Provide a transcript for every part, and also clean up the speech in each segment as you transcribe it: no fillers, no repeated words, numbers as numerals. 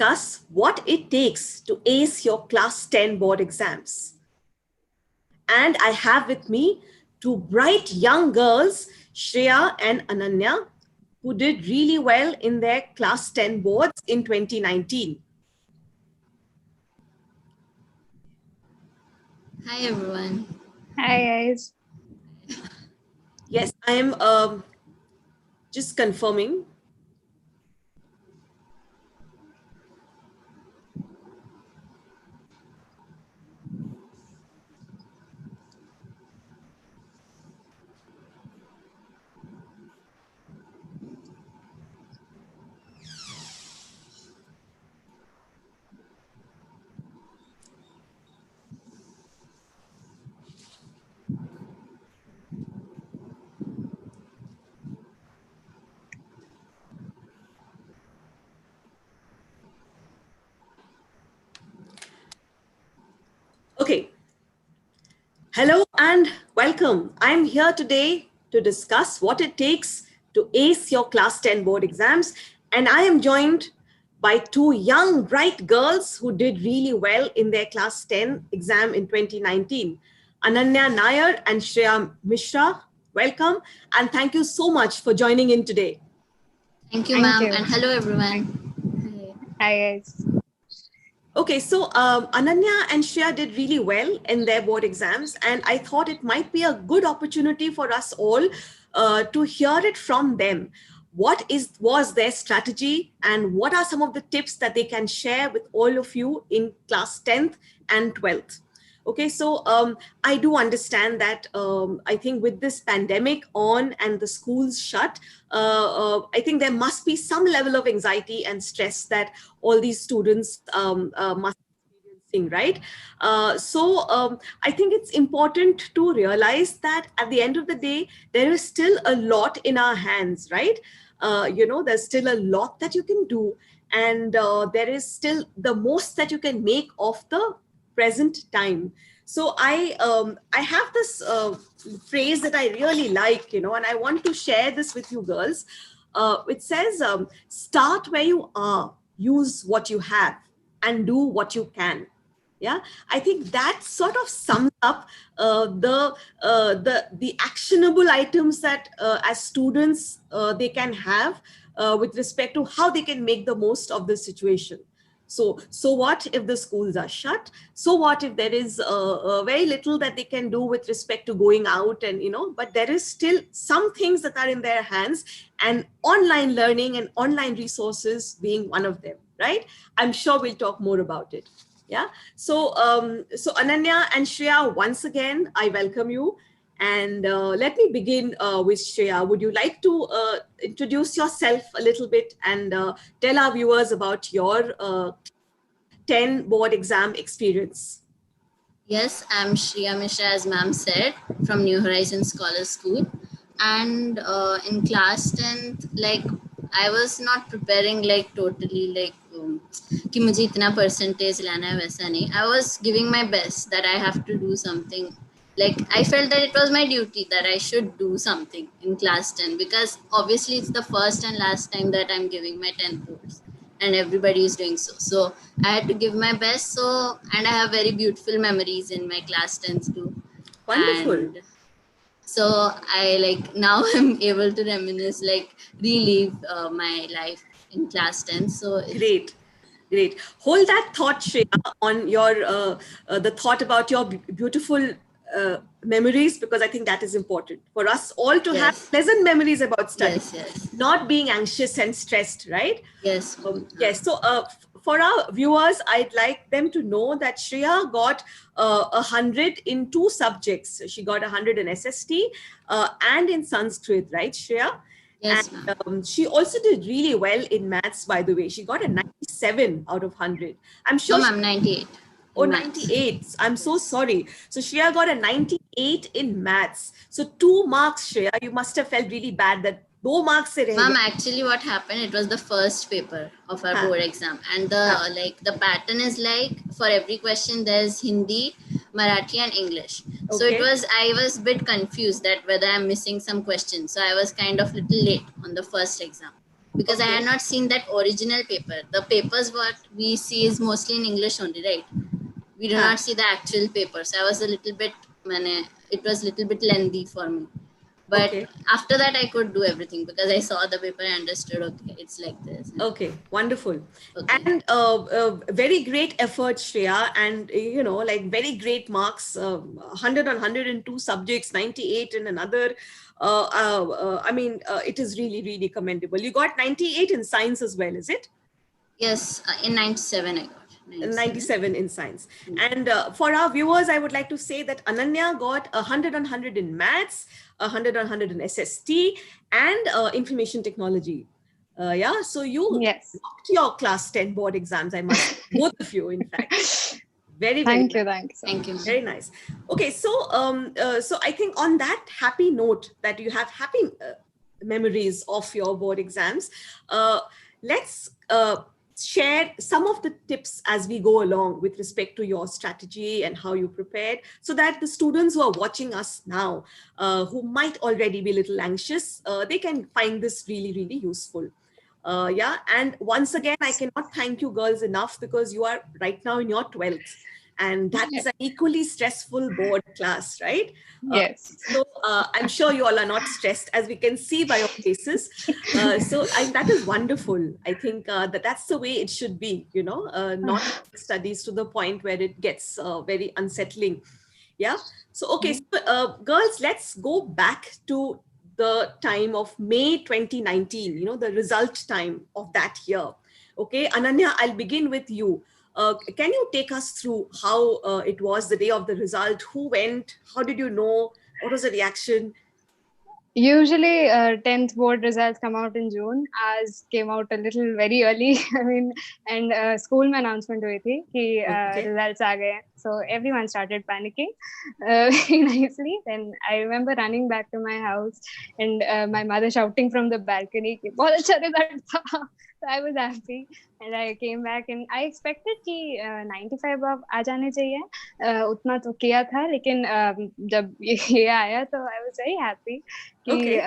discuss what it takes to ace your class 10 board exams. And I have with me two bright young girls, Shreeya and Ananya, who did really well in their class 10 boards in 2019. Hi everyone. Hi guys. Yes, I am just confirming. Okay. Hello and welcome. I'm here today to discuss what it takes to ace your class 10 board exams. And I am joined by two young, bright girls who did really well in their class 10 exam in 2019. Ananya Nair and Shreeya Mishra, welcome. And thank you so much for joining in today. Thank you, ma'am. And hello everyone. Hi guys. Okay, so Ananya and Shreeya did really well in their board exams, and I thought it might be a good opportunity for us all to hear it from them. What was their strategy, and what are some of the tips that they can share with all of you in class 10th and 12th? Okay, so I do understand that I think with this pandemic on and the schools shut, I think there must be some level of anxiety and stress that all these students must be experiencing, right? I think it's important to realize that at the end of the day, there is still a lot in our hands, right? There's still a lot that you can do, and there is still the most that you can make of the present time. So I have this phrase that I really like, and I want to share this with you girls. It says, start where you are, use what you have, and do what you can. Yeah, I think that sort of sums up the actionable items that as students they can have with respect to how they can make the most of this situation. So what if the schools are shut? So what if there is very little that they can do with respect to going out, and but there is still some things that are in their hands, and online learning and online resources being one of them, right? I'm sure we'll talk more about it. Yeah. So Ananya and Shreeya, once again, I welcome you. And let me begin with Shreeya. Would you like to introduce yourself a little bit and tell our viewers about your 10 board exam experience? Yes, I'm Shreeya Mishra, as ma'am said, from New Horizons Scholar School. And in class 10th, like I was not preparing like totally like कि मुझे इतना percentage लाना है वैसा नहीं. I was giving my best that I have to do something. Like I felt that it was my duty that I should do something in class 10, because obviously it's the first and last time that I'm giving my 10th boards and everybody is doing so. So I had to give my best. So, and I have very beautiful memories in my class 10th too. Wonderful. And so I like now I'm able to reminisce, like relive my life in class 10. So Great. Great. Hold that thought, Shreeya, on your the thought about your beautiful memories, because I think that is important for us all to have pleasant memories about study, not being anxious and stressed, right? Yes. Yes. So for our viewers, I'd like them to know that Shreeya got 100 in 2 subjects. She got 100 in SST and in Sanskrit, right, Shreeya? Yes, and she also did really well in maths, by the way. She got a 97 out of 100. I'm sure. No, ma'am, 98. Oh, 98. I'm so sorry. So Shreeya got a 98 in maths. So 2 marks, Shreeya. You must have felt really bad that 2 marks se reh Ma'am, actually what happened, it was the first paper of our board exam, and the pattern is like for every question there's Hindi, Marathi and English. So I was a bit confused that whether I'm missing some questions. So I was kind of little late on the first exam. because I Okay. had not seen that original paper. The papers what we see is mostly in English only, right? We do Huh. not see the actual papers. I was a little bit, it was a little bit lengthy for me. But Okay. after that, I could do everything because I saw the paper and understood, okay, it's like this. Okay, wonderful. Okay. And very great effort, Shreya, and like very great marks, 100 on 100 in two subjects, 98 in another. I mean, it is really, really commendable. You got 98 in science as well, is it? Yes, in 97 I got. 97. 97 in science. And for our viewers, I would like to say that Ananya got 100 on 100 in maths, 100 on 100 in SST, and information technology. Yeah, so you Yes. rocked your class 10 board exams, I must say, both of you, in fact. Very, very Thank nice. you. Thank you so Thank much. you. Very nice. Okay, so I think on that happy note that you have happy memories of your board exams, let's share some of the tips as we go along with respect to your strategy and how you prepared, so that the students who are watching us now, who might already be a little anxious, they can find this really, really useful. Yeah, and once again, I cannot thank you girls enough because you are right now in your 12th, and that Yeah. is an equally stressful board class, right? Yes. So I'm sure you all are not stressed, as we can see by your faces. That is wonderful. I think that's the way it should be, not studies to the point where it gets very unsettling. Yeah. So, okay, so, girls, let's go back to the time of May 2019, the result time of that year. Okay, Ananya, I'll begin with you. Can you take us through how it was the day of the result? Who went? How did you know? What was the reaction? Usually, 10th board results come out in June. Ours came out a little very early. I mean, and school में announcement हुई थी कि Okay. results आ गए. So everyone started panicking very nicely. Then I remember running back to my house and my mother shouting from the balcony कि बहुत अच्छा result था. So I was happy and I came back and I expected कि 95 अब आ जाने चाहिए. उतना तो किया था लेकिन जब ये आया तो I was very happy कि Okay.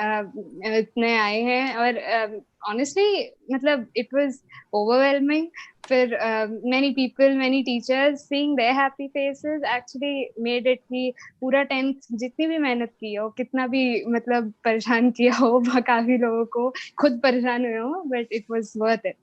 इतने आए हैं और honestly मतलब it was overwhelming. फिर many people, many teachers seeing their happy faces actually made it कि पूरा 10th जितनी भी मेहनत की हो, कितना भी मतलब परेशान किया हो काफी लोगों को, खुद परेशान हुए हो, but it was worth it.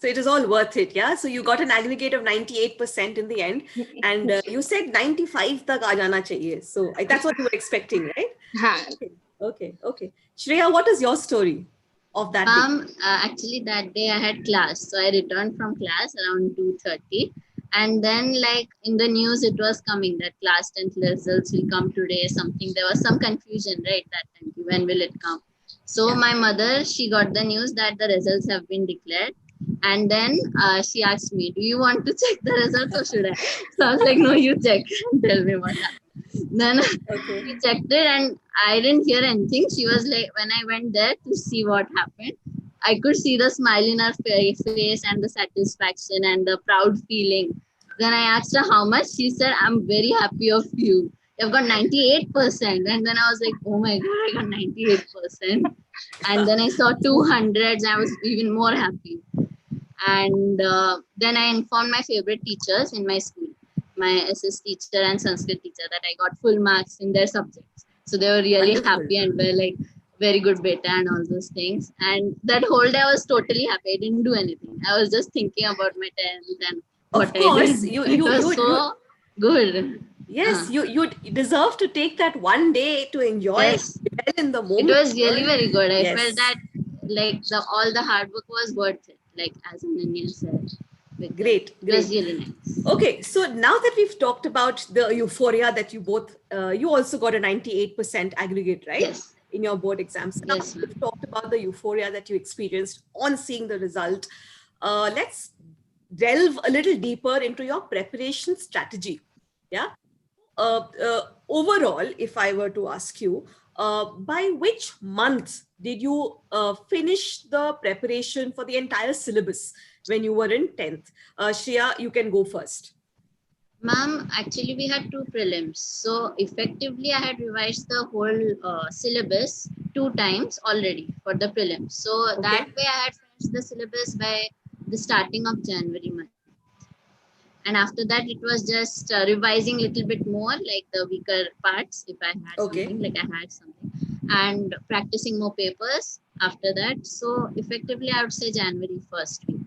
So it is all worth it, yeah? So you got an aggregate of 98% in the end, and you said 95 tak aa jana chahiye. So that's what you were expecting, right? हाँ. Okay, okay, okay. Shreya, what is your story of that day? Actually that day I had class, so I returned from class around 2:30, and then like in the news it was coming that class 10th results will come today. Something, there was some confusion, right? That time, when will it come? So Yeah. my mother, she got the news that the results have been declared, and then she asked me, "Do you want to check the results or should I?" So I was like, "No, you check and tell me what happened." Then Okay. we checked it and I didn't hear anything. She was like, when I went there to see what happened, I could see the smile in her face and the satisfaction and the proud feeling. Then I asked her how much. She said, "I'm very happy of you. You've got 98%." And then I was like, "Oh my God, I got 98%." And then I saw 200s. I was even more happy. And then I informed my favorite teachers in my school, my SS teacher and Sanskrit teacher, that I got full marks in their subjects. So they were really Wonderful. happy and were like, "Very good beta," and all those things. And that whole day I was totally happy. I didn't do anything. I was just thinking about my 10th and what Of I course, did. It was so good. yes, you deserve to take that one day to enjoy Yes, well in the it moment. was really very good. I felt Yes. that like all the hard work was worth it, like as Ananya said. Because Great, it was great. really nice. Okay, so now that we've talked about the euphoria that you both, you also got a 98% aggregate, right? Yes. In your board exams. Now Yes, that ma'am. we've talked about the euphoria that you experienced on seeing the result, let's delve a little deeper into your preparation strategy. Yeah. Overall, if I were to ask you, by which month did you finish the preparation for the entire syllabus when you were in 10th? Shreya, you can go first. Ma'am, actually we had two prelims. So effectively I had revised the whole syllabus two times already for the prelims. So that Okay. way I had finished the syllabus by the starting of January month. And after that it was just revising a little bit more, like the weaker parts if I had Okay. something, like I had something, and practicing more papers after that. So effectively I would say January first week.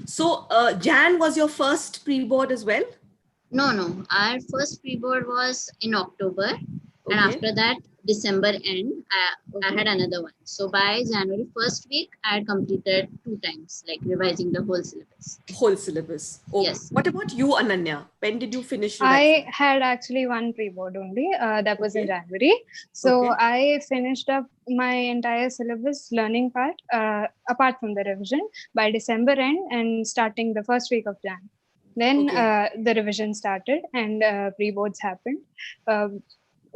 So Jan was your first pre-board as well? No, our first pre-board was in October, and Okay. after that, December end, I Okay. had another one. So by January first week, I had completed two times, like revising the whole syllabus. Whole syllabus. Okay. Yes. What about you, Ananya? When did you finish I revising? had actually one pre-board only. That was in Okay. January. So Okay. I finished up my entire syllabus learning part, apart from the revision, by December end and starting the first week of Jan. Then Okay. the revision started and pre-boards happened. Uh,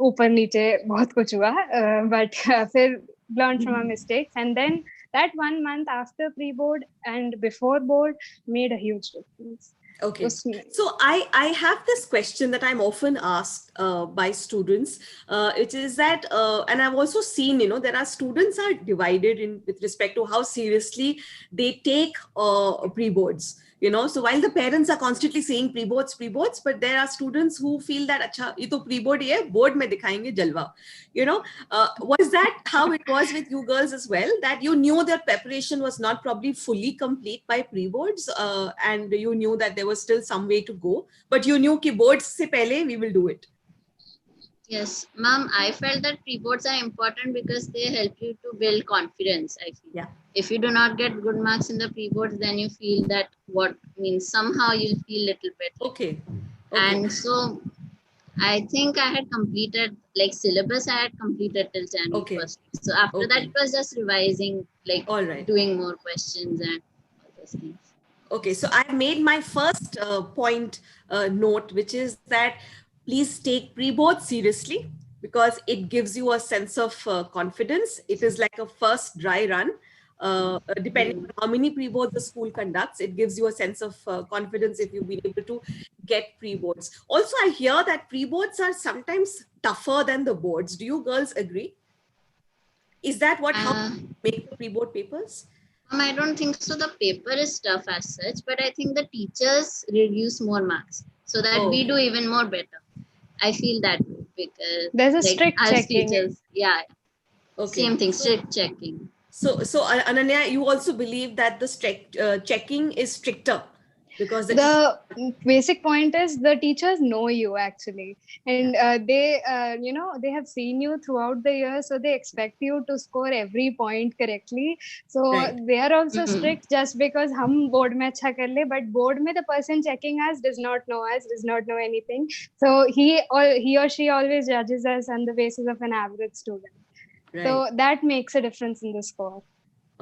ऊपर नीचे बहुत कुछ हुआ, but फिर learned from our mistakes, and then that 1 month after pre-board and before board made a huge difference. Okay. उसमें So I have this question that I'm often asked by students. It is that, and I've also seen, there are students are divided in with respect to how seriously they take pre-boards. So while the parents are constantly saying pre-boards, but there are students who feel that, अच्छा, ये तो pre-board ही है, board में दिखाएंगे जलवा. Was that how it was with you girls as well? That you knew that preparation was not probably fully complete by pre-boards, and you knew that there was still some way to go, but you knew कि boards से पहले we will do it. Yes, ma'am, I felt that pre-boards are important because they help you to build confidence, I feel. Yeah. If you do not get good marks in the pre-boards, then you feel that what means somehow you'll feel little bit like. Okay. Okay. And so I think I had completed like syllabus I had completed till January Okay. 1st. So after that Okay. it was just revising, like All right. doing more questions and all those things. Okay, so I made my first point note, which is that please take pre-board seriously because it gives you a sense of confidence. It is like a first dry run. Depending on how many pre-boards the school conducts, it gives you a sense of confidence if you've been able to get pre-boards. Also, I hear that pre-boards are sometimes tougher than the boards. Do you girls agree? Is that what how Uh, you make the pre-board papers? I don't think so. The paper is tough as such, but I think the teachers reduce more marks so that Oh, we do okay. even more better. I feel that way because, there's a like, strict as checking. teachers, yeah, Okay. same thing, So strict checking. So, Ananya, you also believe that the strict checking is stricter because the teacher. The basic point is the teachers know you actually, Yeah. and they they have seen you throughout the year, so they expect you to score every point correctly. So Right. they are also Mm-hmm. strict just because hum board mein अच्छा कर ले, but board mein the person checking us does not know us, does not know anything, so he or she always judges us on the basis of an average student, so Right. that makes a difference in the score.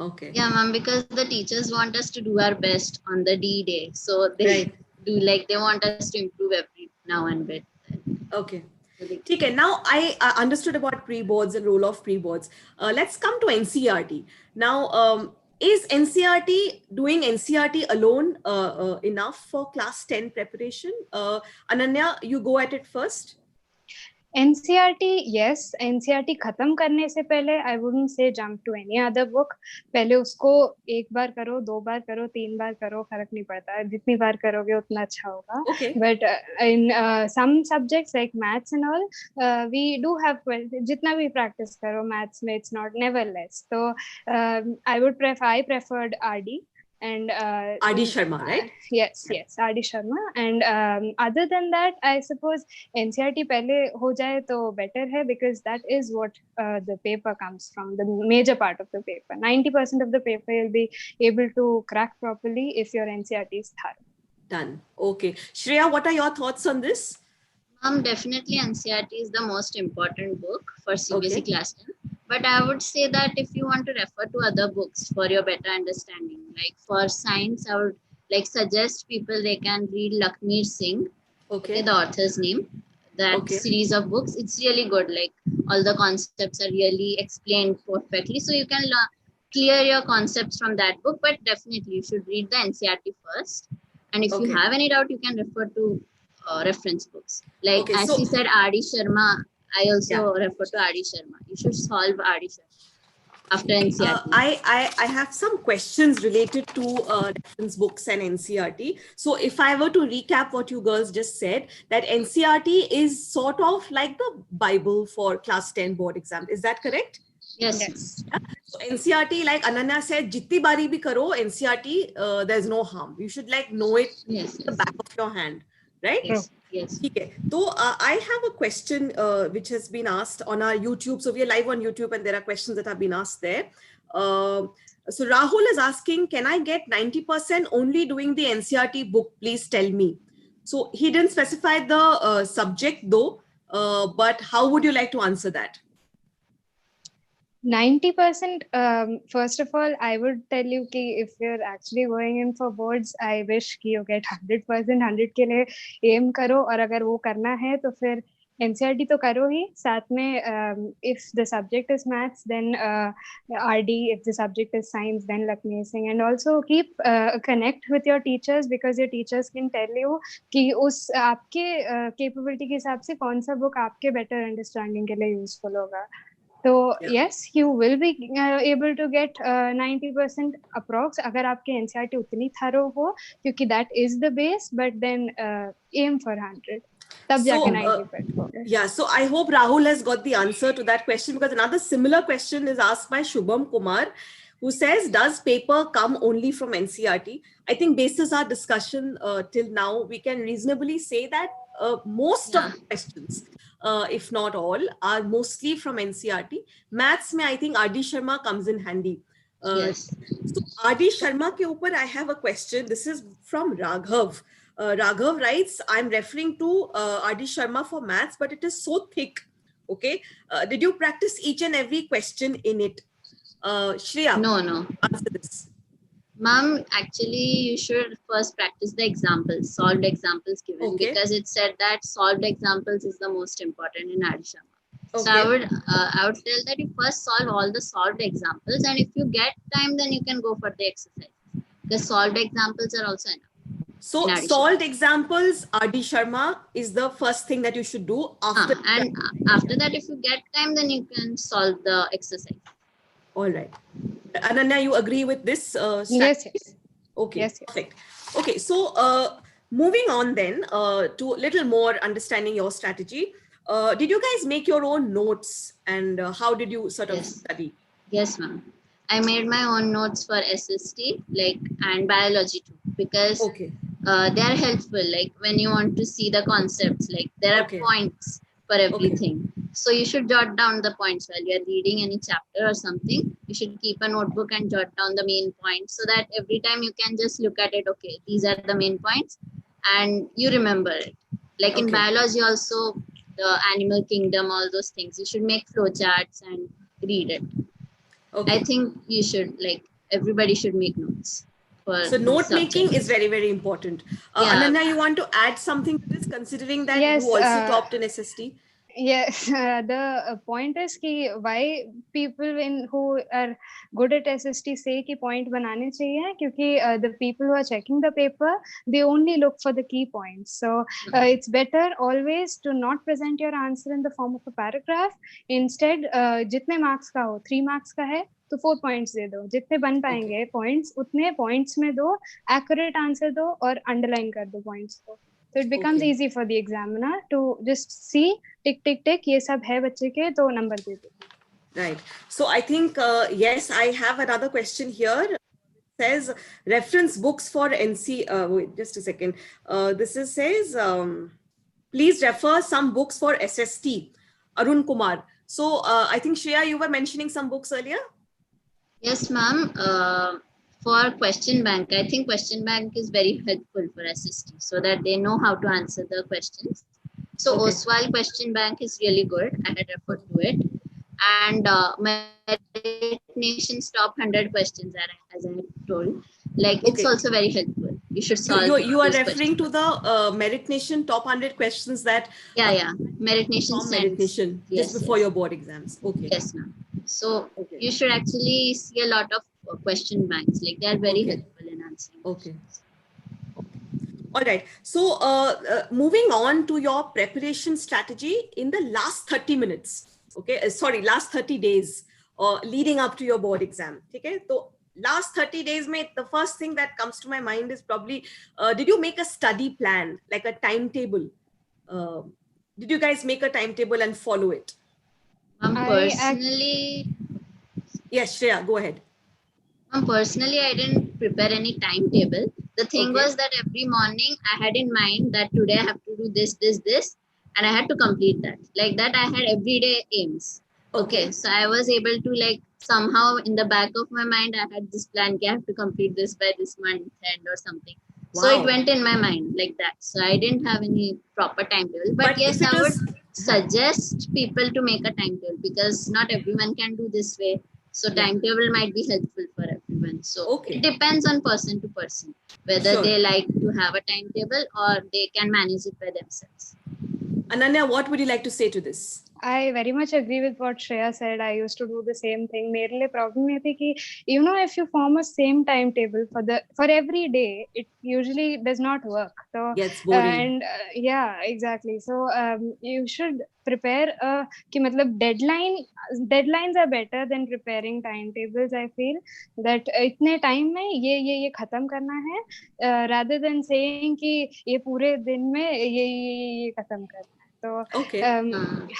Okay. Yeah, ma'am, because the teachers want us to do our best on the D day. So they Right. do, like, they want us to improve every now and then. Okay. So they, Okay. Now I understood about pre-boards and role of pre-boards. Let's come to NCERT. Now, is NCERT doing NCERT alone enough for class 10 preparation? Ananya, you go at it first. NCERT yes NCERT खत्म करने से पहले I wouldn't say jump to any other book. पहले उसको एक बार करो, 2 बार करो, 3 बार करो, फर्क नहीं पड़ता, जितनी बार करोगे उतना अच्छा होगा. Okay. But in some subjects like maths and all we do have, जितना भी प्रैक्टिस करो मैथ्स में इट्स नॉट नेवर लेस. तो I preferred RD and RD Sharma, right? yes RD Sharma, and other than that I suppose NCERT pehle ho jaye to better hai, because that is what the paper comes from, the major part of the paper. 90% of the paper you'll be able to crack properly if your NCERT is thorough. Done. Okay. Shreya, what are your thoughts on this? definitely NCERT is the most important book for CBSE Okay. class 10. But I would say that if you want to refer to other books for your better understanding, like for science, I would like suggest people they can read Lakshmi Singh, okay, Okay. the author's name. That Okay. series of books, it's really good. Like all the concepts are really explained perfectly, so you can clear your concepts from that book. But definitely, you should read the NCERT first. And if you Okay. have any doubt, you can refer to reference books. Like Okay, as so she said, R.D. Sharma, I yeah. also refer to R.D. Sharma. You should solve R.D. Sharma after Okay, NCERT. I have some questions related to reference books and NCRT. So if I were to recap what you girls just said, that NCRT is sort of like the Bible for class 10 board exam. Is that correct? Yes, ma'am. Yes. Yeah. So NCRT, like Ananya said, jitni bari bhi karo, NCRT, there's no harm. You should like know it Yes, in the yes, back of your hand, right? True. yes, yes. ठीक है तो I have a question which has been asked on our YouTube. So we are live on YouTube and there are questions that have been asked there. So Rahul is asking, can I get 90% only doing the NCRT book? Please tell me. So he didn't specify the subject though, but how would you like to answer that? 90%, first of all, I would tell you कि if you're actually going in for boards, I wish कि you get 100%, 100 के लिए aim करो, और अगर वो करना है तो फिर NCERT तो करो ही, साथ में if the subject is maths, then RD, if the subject is science, then Lakshmi, and also keep connect with your teachers, because your teachers can tell you कि उस आपके capability के हिसाब से कौन सा book आपके better understanding के लिए useful होगा. So Yeah. yes, you will be able to get 90% approx अगर आपके NCERT उतनी thorough हो, क्योंकि that is the base, but then aim for 100. तब जाके So, 90% होगा. yeah, so I hope Rahul has got the answer to that question, because another similar question is asked by Shubham Kumar, who says, does paper come only from NCRT? I think basis our discussion till now, we can reasonably say that most of Yeah. the questions, if not all, are mostly from NCRT. Maths mein, I think R.D. Sharma comes in handy. Yes. So R.D. Sharma ke upar I have a question. This is from Raghav. Raghav writes, I'm referring to R.D. Sharma for maths, but it is so thick. Okay. Did you practice each and every question in it? Shreeya, No, no. answer this. Ma'am, actually, you should first practice the examples, solved examples given, Okay. because it said that solved examples is the most important in Adishama. So Okay. I would tell that you first solve all the solved examples, and if you get time, then you can go for the exercise. The solved examples are also enough. So in addition. solved examples, R.D. Sharma is the first thing that you should do after. And after that, if you get time, then you can solve the exercise. All right. Ananya, you agree with this strategy? Yes, yes. Okay, Yes, yes. perfect. Okay, so moving on then to a little more understanding your strategy. Did you guys make your own notes, and how did you sort of Yes. study? Yes, ma'am. I made my own notes for SST, like, and biology too, because Okay. they are helpful. Like when you want to see the concepts, like there are Okay. points for everything. So you should jot down the points while you are reading any chapter or something. You should keep a notebook and jot down the main points, so that every time you can just look at it. Okay, these are the main points, and you remember it. Like in Okay. biology also, the animal kingdom, all those things. You should make flowcharts and read it. Okay. I think you should, like, everybody should make notes. So note making is very, very important. Yeah. Ananya, you want to add something to this, considering that Yes, you also topped in SST? Yes, the point is कि why people who are good at SST say कि point बनाने चाहिए, क्योंकि the people who are checking the paper, they only look for the key points. So it's better always to not present your answer in the form of a paragraph. Instead, जितने marks का हो, 3 marks का है तो 4 points दे दो, जितने बन पाएंगे points उतने points में दो, accurate answer दो और underline कर दो points को. So it becomes easy for the examiner to just see tick tick tick ये सब है बच्चे के तो number दे दो. Right. So I think yes, I have another question here. It says reference books for NC. Wait, just a second. This is says please refer some books for SST. Arun Kumar. So I think Shreeya, you were mentioning some books earlier. Yes, ma'am. For question bank, I think question bank is very helpful for SST, so that they know how to answer the questions. So Oswald question bank is really good. I had referred to it. And Meritnation's top 100 questions, as I had told, like it's also very helpful. You should solve. You are those referring questions. to the Meritnation top 100 questions that Yeah. Meritnation from sends. Meritnation Yes, just before yes. your board exams. Okay. Yes, ma'am. So you should actually see a lot of question banks. Like they are very helpful in answering. Okay. All right. So moving on to your preparation strategy in the last 30 minutes. Okay. Sorry, last 30 days leading up to your board exam. Okay. So last 30 days, mate, the first thing that comes to my mind is probably, did you make a study plan, like a timetable? Uh, did you guys make a timetable and follow it? I Personally, Yes, Shreya, go ahead. personally, I didn't prepare any timetable. The thing Okay. was that every morning I had in mind that today I have to do this, and I had to complete that. Like that, I had everyday aims. Okay, Okay. so I was able to like somehow in the back of my mind, I had this plan. I have to complete this by this month end or something. So it Wow. went in my mind like that. So I didn't have any proper timetable. But But yes, if it I would is, suggest people to make a timetable because not everyone can do this way, so yeah, timetable might be helpful for everyone. So it okay, depends on person to person whether sure. they like to have a timetable or they can manage it by themselves. Ananya, what would you like to say to this? I very much agree with what Shreya said. I used to do the same thing. मेरे लिए problem ये थी कि if you form a same timetable for every day, it usually does not work. So Gets boring. and yeah, exactly. So you should prepare कि मतलब deadlines are better than preparing timetables. I feel that इतने time में ये खत्म करना है rather than saying कि ये पूरे दिन में ये खत्म करना है. तो Okay.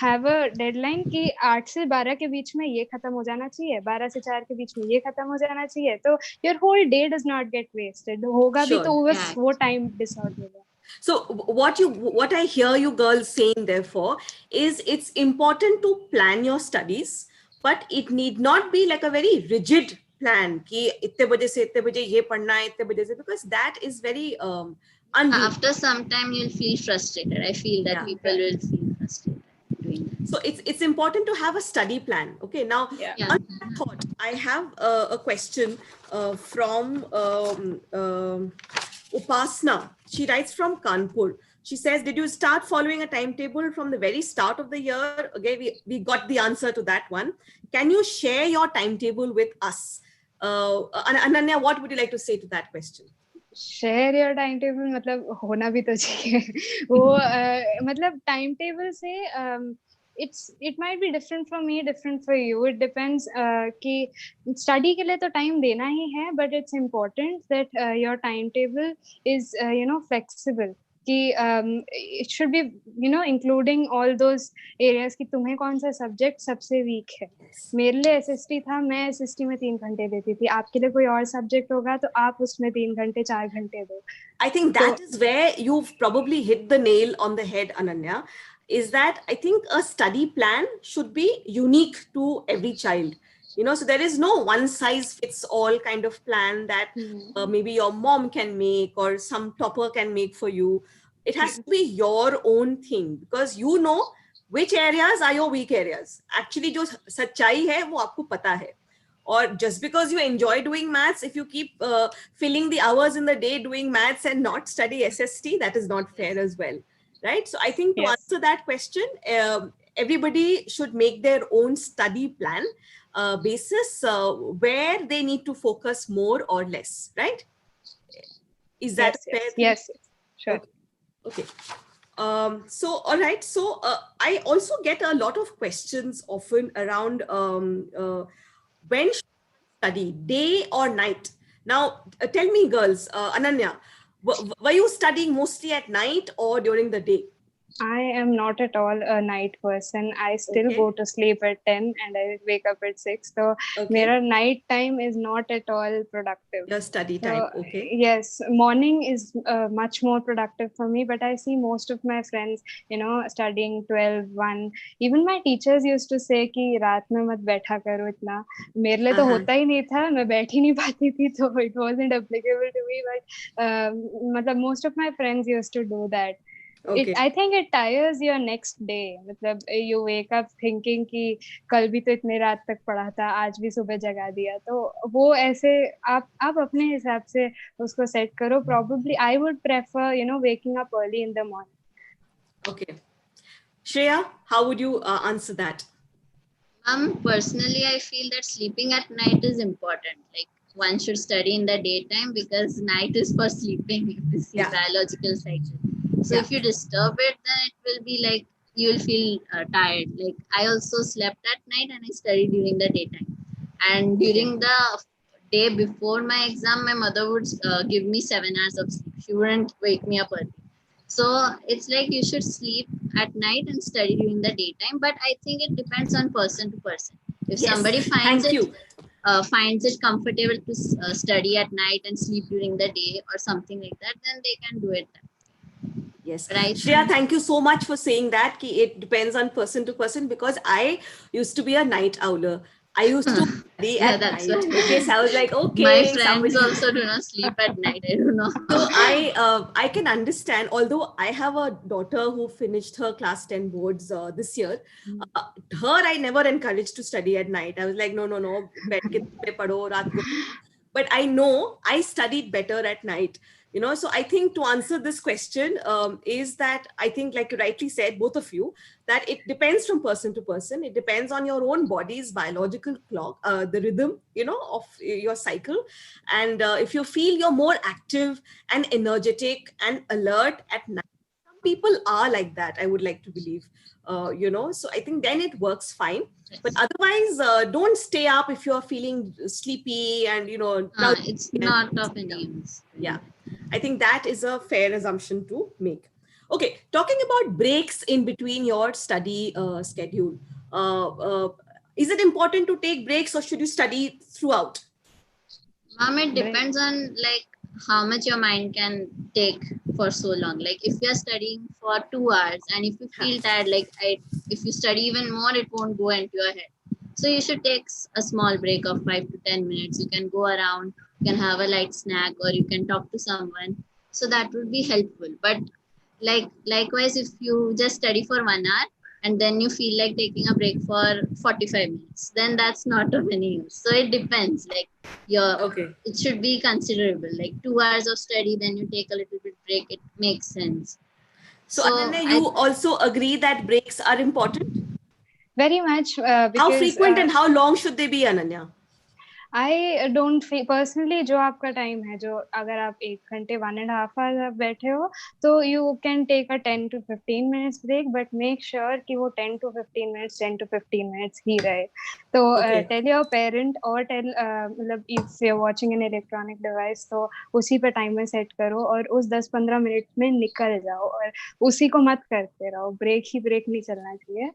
हैव अ डेडलाइन कि 8 से 12 के बीच में ये खत्म हो जाना चाहिए, 12 से 4 के बीच में ये खत्म हो जाना चाहिए, तो your whole day does not get wasted. होगा भी Sure. तो बस Yeah. वो टाइम डिसऑर्डर होगा. So what I hear you girls saying therefore is it's important to plan your studies, but it need not be like a very rigid plan कि इतने बजे से इतने बजे ये पढ़ना है इतने बजे से, because that is very After unrealistic. some time you'll feel frustrated. I feel that Yeah. people will feel frustrated doing that. So it's important to have a study plan. Okay, now Yeah. Yeah. on that thought, I have a question from Upasna. She writes from Kanpur. She says, did you start following a timetable from the very start of the year? Okay, we got the answer to that one. Can you share your timetable with us? Ananya, what would you like to say to that question? Share your time table मतलब होना भी तो चाहिए. वो मतलब time table से it might be different for me, different for you. It depends कि study के लिए तो टाइम देना ही है, but it's important that your timetable is flexible. कि it should be including all those areas कि तुम्हें कौन सा सब्जेक्ट सबसे वीक है. मेरे लिए एसएसटी था, मैं एसएसटी में 3 घंटे देती थी. आपके लिए कोई और सब्जेक्ट होगा तो आप उसमें 3 घंटे 4 घंटे दो. I think that is where you've probably hit the nail on the head, Ananya, is that I think a study plan should be unique to every child. So there is no one size fits all kind of plan that maybe your mom can make or some topper can make for you. It has to be your own thing because which areas are your weak areas. Actually, जो सच्चाई है वो आपको पता है. Or just because you enjoy doing maths, if you keep filling the hours in the day doing maths and not study SST, that is not fair as well, right? So I think to Yes. answer that question, everybody should make their own study plan basis where they need to focus more or less, right? Is that a fair thing? Yes, sure. Okay. So all right, so I also get a lot of questions often around when should I study, day or night? Now tell me girls, Ananya, were you studying mostly at night or during the day? I am not at all a night person. I still Okay. go to sleep at 10 and I wake up at 6. So Okay. मेरा night time is not at all productive. Your study So time. Okay. yes, morning is much more productive for me, but I see most of my friends, studying 12, 1. Even my teachers used to say कि रात में मत बैठा करो इतना. मेरे लिए तो होता ही नहीं था, मैं बैठ ही नहीं पाती थी, तो it wasn't applicable to me, but मतलब most of my friends used to do that. Okay. I think it tires your next day. मतलब you wake up thinking कि कल भी तो इतने रात तक पढ़ा था, आज भी सुबह जगा दिया. तो वो ऐसे आप अपने हिसाब से उसको सेट करो. Probably I would prefer waking up early in the morning. Okay. Shreya, how would you answer that? Personally, I feel that sleeping at night is important. Like one should study in the daytime because night is for sleeping. It is the biological cycle. So if you disturb it, then it will be like you will feel tired. Like I also slept at night and I studied during the daytime. And during the day before my exam, my mother would give me 7 hours of sleep. She wouldn't wake me up early. So it's like you should sleep at night and study during the daytime. But I think it depends on person to person. If somebody finds it comfortable to study at night and sleep during the day or something like that, then they can do it. Yes. Right. Shreeya, thank you so much for saying that. It depends on person to person, because I used to be a night owler. I used to study at that's night. why. Okay, so I was like, My okay, friends somebody. also do not sleep at night. I don't know. So I can understand. Although I have a daughter who finished her class 10 boards this year, uh, her I never encouraged to study at night. I was like, no, no, no, बैठ के पे पढ़ो, रात को. But I know I studied better at night. So I think to answer this question is that I think, like you rightly said, both of you, that it depends from person to person. It depends on your own body's biological clock, the rhythm, of your cycle. And if you feel you're more active and energetic and alert at night, some people are like that, I would like to believe. So I think then it works fine. But otherwise, don't stay up if you're feeling sleepy and it's not of any use. Yeah, I think that is a fair assumption to make. Okay, talking about breaks in between your study schedule. Is it important to take breaks, or should you study throughout? Ma'am, it depends on like how much your mind can take for so long. Like if you're studying for 2 hours and if you feel tired, if you study even more, it won't go into your head. So you should take a small break of 5 to 10 minutes. You can go around, you can have a light snack, or you can talk to someone. So that would be helpful. But likewise, if you just study for 1 hour and then you feel like taking a break for 45 minutes, then that's not of any use. So it depends. Like it should be considerable. Like 2 hours of study, then you take a little bit break. It makes sense. So Ananya, you also agree that breaks are important? Very much. Because, how frequent and how long should they be, Ananya? I don't feel personally, जो आपका time है, जो अगर आप 1 घंटे 1.5 hours आप बैठे हो, तो you can take a 10 to 15 minutes break, but make sure कि वो 10 to 15 minutes 10 to 15 minutes ही रहे. तो tell your parent or tell मतलब if you're watching an electronic device, तो उसी पे timer set करो और उस 10-15 मिनट में निकल जाओ और उसी को मत करते रहो. ब्रेक ही ब्रेक नहीं चलना चाहिए.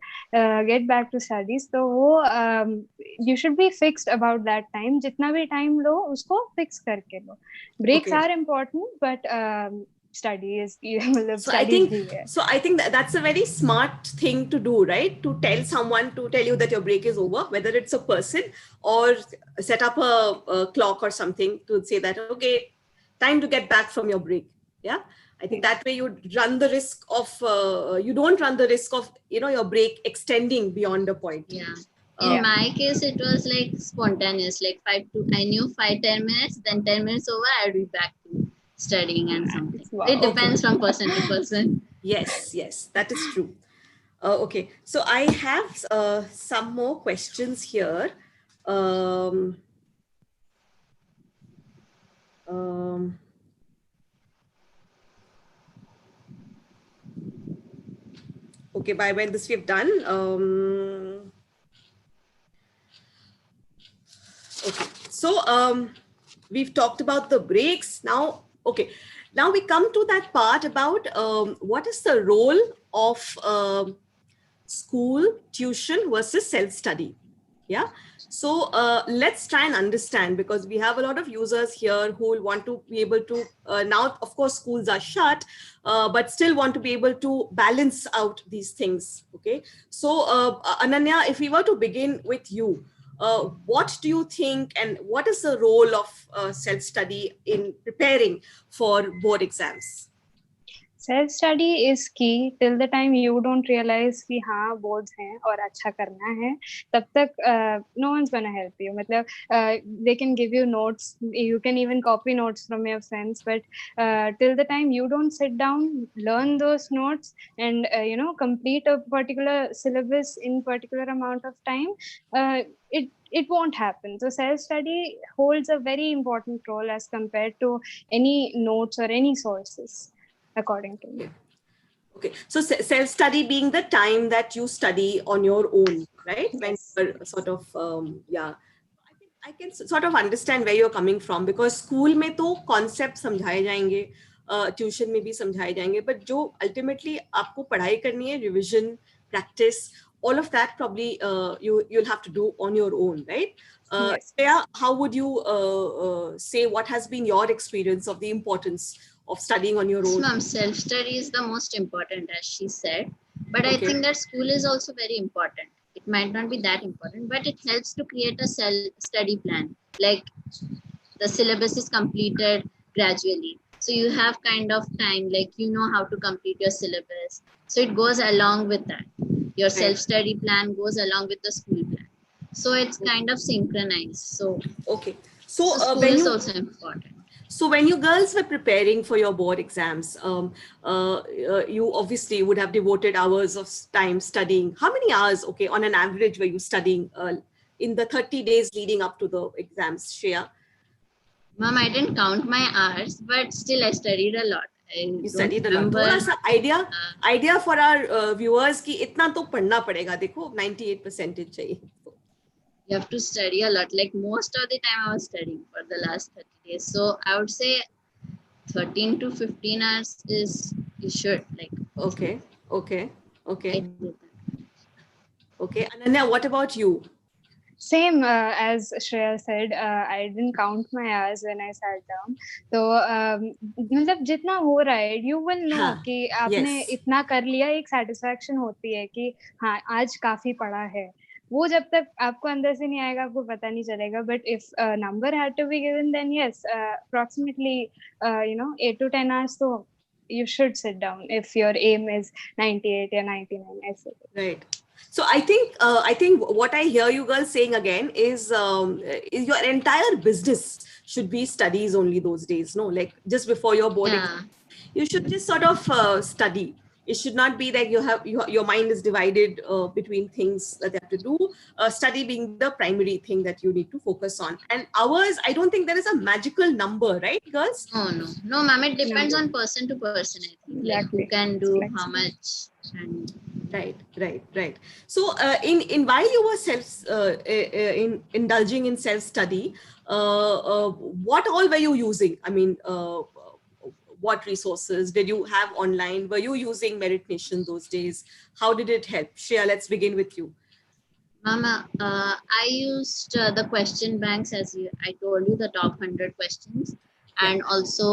Get back to studies. तो वो you should be fixed about that time. जितना भी टाइम लो उसको फिक्स करके लो. Breaks are important, but study is so I think that's a very smart thing to do, right? To tell someone to tell you that your break is over, whether it's a person or set up a clock or something to say that, okay, time to get back from your break. Yeah, I think that way you run the risk of you don't run the risk of your break extending beyond a point. Yeah. In my case, it was like spontaneous, like I knew 5-10 minutes, then 10 minutes over, I'll be back to studying and something. It depends from person to person. Yes, that is true. Okay, so I have some more questions here. Okay, by when this we've done. Okay, so we've talked about the breaks now. Okay, now we come to that part about what is the role of school tuition versus self-study. Yeah, so let's try and understand, because we have a lot of users here who will want to be able to now, of course, schools are shut, but still want to be able to balance out these things. Okay, so Ananya, if we were to begin with you, what do you think, and what is the role of self-study in preparing for board exams? Self study is key till the time you don't realise कि हाँ boards हैं और अच्छा करना है, तब तक no one's gonna help you. मतलब they can give you notes, you can even copy notes from your friends, but till the time you don't sit down, learn those notes, and complete a particular syllabus in particular amount of time, it won't happen. So self study holds a very important role as compared to any notes or any sources, according to me. Okay. Okay. So self-study being the time that you study on your own, right? When Yes. you're sort of, yeah. I can sort of understand where you're coming from, because school में तो concept समझाए जाएंगे, tuition में भी समझाए जाएंगे, but जो ultimately आपको पढ़ाई करनी है, revision, practice, all of that probably you'll have to do on your own, right? Yes. Shreya, how would you say what has been your experience of the importance of studying on your Yes, own? ma'am. Self study is the most important, as she said. But I Okay. think that school is also very important. It might not be that important, but it helps to create a self study plan. Like the syllabus is completed gradually. So you have kind of time, like you know how to complete your syllabus. So it goes along with that. Your Right. self study plan goes along with the school plan. So it's kind of synchronized. Okay. So So school is also important. when you girls were preparing for your board exams, you obviously would have devoted hours of time studying. How many hours, okay, on an average, were you studying in the 30 days leading up to the exams, Shreya? Mom, I didn't count my hours, but still I studied a lot. I You don't studied a lot. remember. थोड़ा सा idea for our viewers कि इतना तो पढ़ना पड़ेगा. देखो 98% चाहिए. You have to study a lot. Like most of the time I was studying for the last 30 days. So I would say 13 to 15 hours is you should like. Okay. Okay. I Okay. did that. Okay. Ananya, what about you? Same as Shreya said, I didn't count my hours when I sat down. तो मतलब जितना हो रहा है, you will know हाँ. कि आपने Yes. इतना कर लिया, एक satisfaction होती है कि हाँ आज काफी पढ़ा है. वो जब तक आपको अंदर से नहीं आएगा, आपको पता नहीं चलेगा. But if a number had to be given, then yes, approximately 8 to 10 hours. So you should sit down if your aim is 98 or 99. I say. Right. So I think what I hear you girls saying again is your entire business should be studies only those days. No, like just before your board Yeah. exam, you should just sort of study. It should not be that your mind is divided between things that you have to do. Study being the primary thing that you need to focus on. And hours, I don't think there is a magical number, right, girls? No, ma'am. It No. depends on person to person. I think like who Exactly. can It's do how flexible. much and Right. So in while you were in indulging in self study, what all were you using? I mean, what resources did you have online? Were you using Meritnation those days? How did it help? Shreya, let's begin with you. Mama, I used the question banks I told you, the top 100 questions, Yeah. and also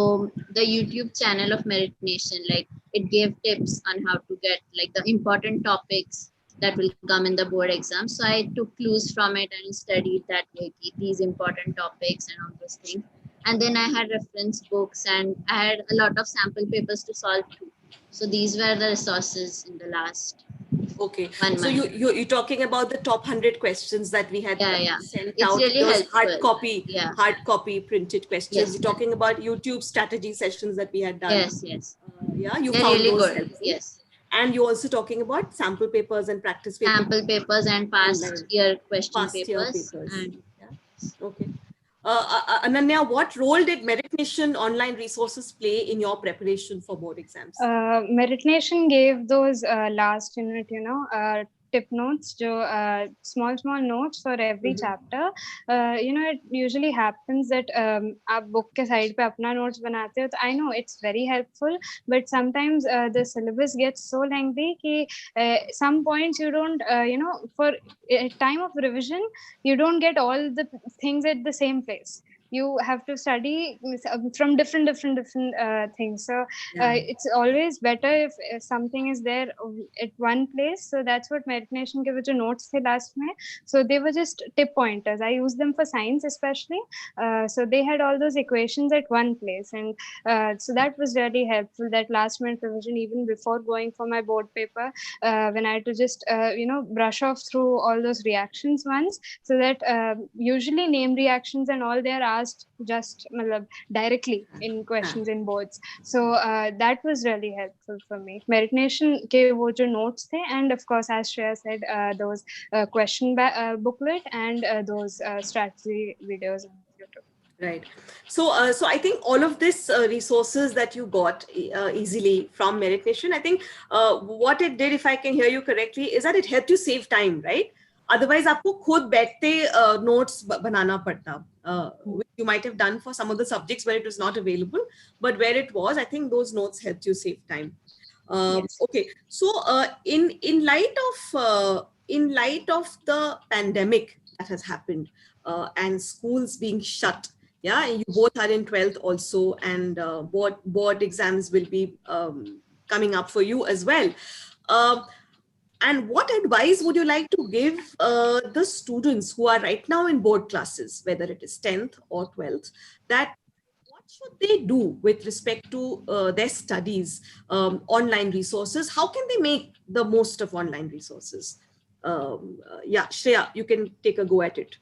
the YouTube channel of Meritnation. Like it gave tips on how to get like the important topics that will come in the board exam. So I took clues from it and studied that like these important topics and all those things. And then I had reference books and I had a lot of sample papers to solve too. So these were the resources in the last Okay. 1 So month. you're talking about the top 100 questions that we had Yeah. sent It's out, really those helpful. Yeah. hard copy printed questions. Yes. You're talking about YouTube strategy sessions that we had done. Yes. Yeah, you They're found really those good. helpful. Yes. And you're also talking about sample papers and practice papers Sample papers and past online, year question past year papers. papers. And Yeah. Okay. Ananya, what role did Meritnation online resources play in your preparation for board exams? Meritnation gave those last minute, tip notes, small notes for every chapter. It usually happens that आप book के side पे अपना notes बनाते हो, तो I know it's very helpful, but sometimes the syllabus gets so lengthy कि some points you don't, for time of revision, you don't get all the things at the same place. you have to study from different things. So Yeah. it's always better if something is there at one place. So that's what Meritnation के वो जो notes थे last में, so they were just tip pointers. I use them for science especially. So they had all those equations at one place, and so that was really helpful. That last minute revision, even before going for my board paper, when I had to just brush off through all those reactions once, so that usually name reactions and all, they are asked just directly in questions in boards. So that was really helpful for me. Meritnation के वो जो notes थे, and of course, as Shreya said, those question booklet and those strategy videos on YouTube. Right. So, so I think all of this resources that you got easily from Meritnation, I think what it did, if I can hear you correctly, is that it helped you save time, right? Otherwise, आपको खुद बैठते notes बनाना पड़ता, which you might have done for some of the subjects where it was not available, but where it was, I think those notes helped you save time. Yes. Okay, so in light of the pandemic that has happened and schools being shut, yeah, you both are in 12th also, and board exams will be coming up for you as well. And what advice would you like to give the students who are right now in board classes, whether it is 10th or 12th, that what should they do with respect to their studies, online resources? How can they make the most of online resources? Yeah, Shreya, you can take a go at it.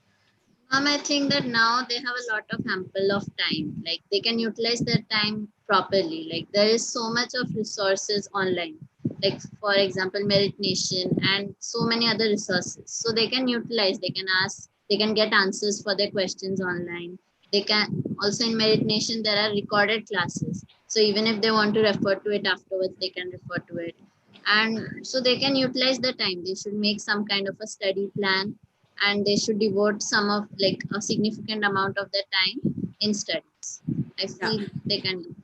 I think that now they have a lot of ample of time. Like they can utilize their time properly. Like there is so much of resources online. Like for example, Meritnation and so many other resources. So they can utilize. They can ask. They can get answers for their questions online. They can also in Meritnation there are recorded classes. So even if they want to refer to it afterwards, they can refer to it. And so they can utilize the time. They should make some kind of a study plan, and they should devote some of like a significant amount of their time in studies. I Yeah. feel they can do.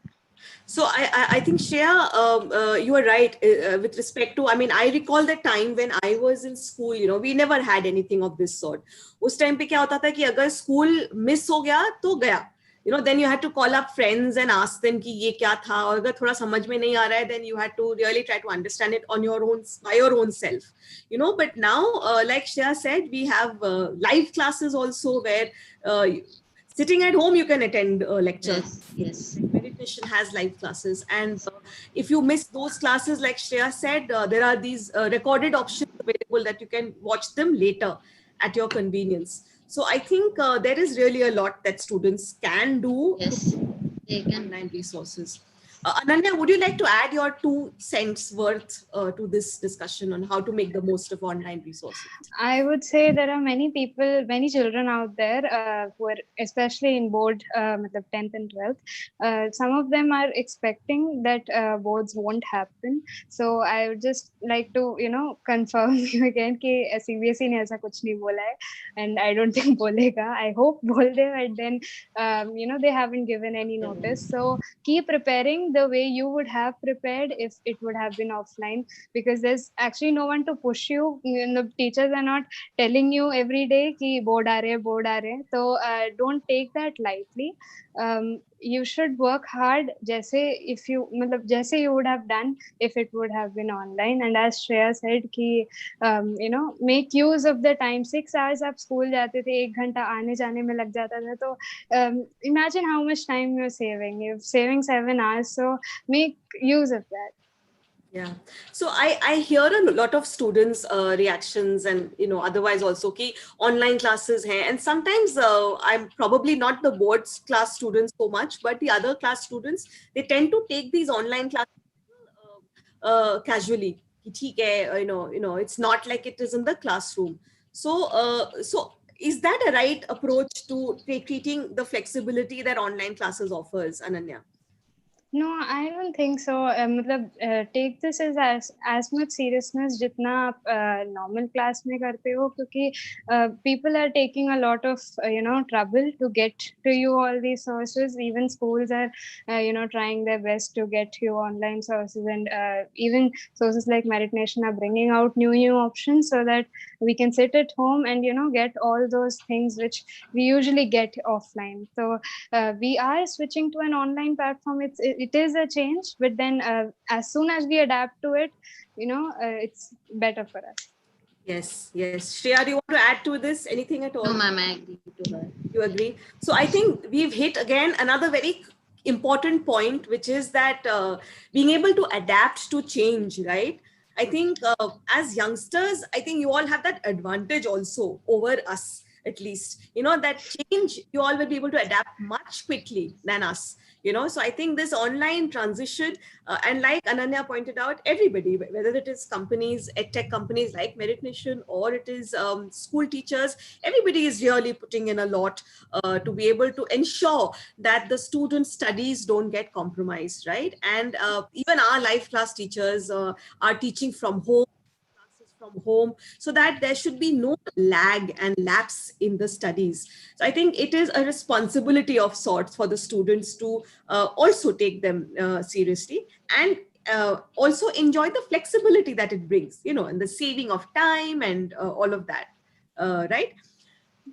So I think Shreya, you are right with respect to, I mean, I recall the time when I was in school, you know, we never had anything of this sort. उस time पे क्या होता था कि अगर school miss हो गया तो गया. You know, then you had to call up friends and ask them कि ये क्या था, और अगर थोड़ा समझ में नहीं आ रहा है, then you had to really try to understand it on your own, by your own self. You know, but now, like Shreya said, we have live classes also where sitting at home you can attend lectures. Yes. Meritnation has live classes, and if you miss those classes, like Shreya said, there are these recorded options available that you can watch them later at your convenience. So I think there is really a lot that students can do Yes, they to can. online resources. Ananya, would you like to add your 2 cents worth to this discussion on how to make the most of online resources? I would say there are many people, many children out there who are especially in board, 10th and 12th. Some of them are expecting that boards won't happen. So I would just like to, confirm you again कि CBSE ने ऐसा कुछ नहीं बोला है, and I don't think बोलेगा. I hope बोल दे, but then, they haven't given any notice. So keep preparing the way you would have prepared if it would have been offline, because there's actually no one to push you. The teachers are not telling you every day कि board आ रहे हैं. So don't take that lightly. You should work hard जैसे you would have done if it would have been online. And as Shreya said कि make use of the time. 6 hours आप school जाते थे, 1 घंटा आने जाने में लग जाता था. तो imagine how much time you're saving. You're saving 7 hours, so make use of that. Yeah. So I hear a lot of students reactions, and otherwise also कि online classes हैं, and sometimes I'm probably not the boards class students so much, but the other class students, they tend to take these online classes casually कि ठीक है, it's not like it is in the classroom. So is that a right approach to treating the flexibility that online classes offers, Ananya? No, I don't think so. मतलब take this as much seriousness जितना आप normal class में करते हो, क्योंकि people are taking a lot of trouble to get to you all these sources. Even schools are trying their best to get you online sources, and even sources like Meritnation are bringing out new options so that we can sit at home and get all those things which we usually get offline. So we are switching to an online platform. It is a change, but then as soon as we adapt to it, it's better for us. Yes, yes. Shreya, do you want to add to this anything at No, all? ma'am, I agree to her. You agree? So I think we've hit again another very important point, which is that being able to adapt to change, right? I think as youngsters, I think you all have that advantage also over us, at least. That change, you all will be able to adapt much quickly than us. So I think this online transition, and like Ananya pointed out, everybody, whether it is companies, edtech companies like Meritnation, or it is school teachers, everybody is really putting in a lot to be able to ensure that the student studies don't get compromised, right? And even our life class teachers are teaching from home, classes from home, so that there should be no lag and lapse in the studies. So I think it is a responsibility of sorts for the students to also take them seriously, and also enjoy the flexibility that it brings, and the saving of time and all of that, right?